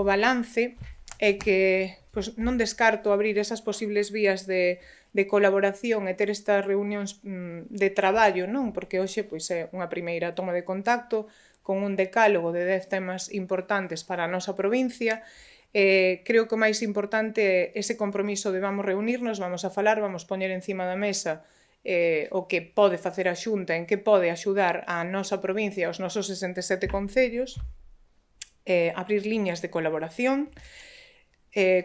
o balance é que non descarto abrir esas posibles vías de colaboración e ter estas reunións de traballo, non? Porque hoxe é unha primeira toma de contacto con un decálogo de 10 temas importantes para a nosa provincia. Creo que o máis importante é ese compromiso de vamos reunirnos, vamos a falar, vamos poñer encima da mesa o que pode facer a Xunta, en que pode axudar a nosa provincia, aos nosos 67 concellos, abrir liñas de colaboración,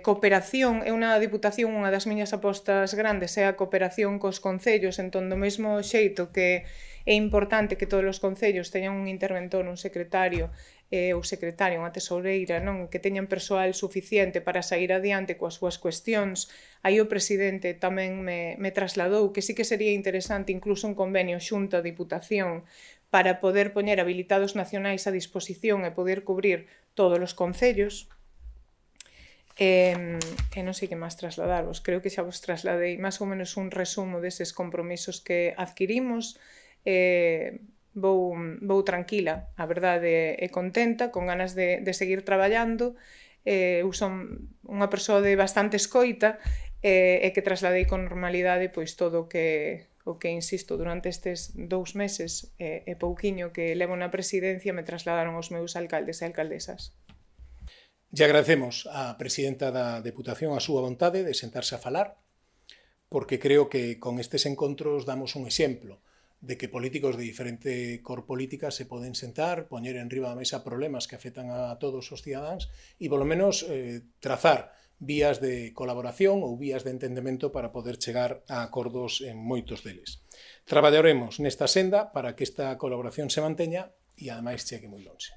cooperación. É unha Diputación, unha das miñas apostas grandes é a cooperación cos concellos, entón do mesmo xeito que é importante que todos os concellos teñan un interventor, un secretario ou secretaria, unha tesoureira, non? Que teñan persoal suficiente para sair adiante coas súas cuestións. Aí o presidente tamén me trasladou que sí que sería interesante incluso un convenio Xunta-Diputación para poder poñer habilitados nacionais a disposición e poder cubrir todos os concellos. Non sei que máis trasladarvos, creo que xa vos trasladei máis ou menos un resumo deses compromisos que adquirimos. Vou tranquila, a verdade, e contenta, con ganas de seguir traballando. Eu son unha persoa de bastante escoita e que trasladei con normalidade todo o que, insisto, durante estes 2 meses e pouquiño que levo na presidencia me trasladaron os meus alcaldes e alcaldesas. Lle agradecemos á presidenta da Deputación a súa vontade de sentarse a falar, porque creo que con estes encontros damos un exemplo de que políticos de diferente cor política se poden sentar, poñer en riba da mesa problemas que afectan a todos os cidadáns e, polo menos, trazar vías de colaboración ou vías de entendemento para poder chegar a acordos en moitos deles. Traballaremos nesta senda para que esta colaboración se manteña e, ademais, chegue moi lonxe.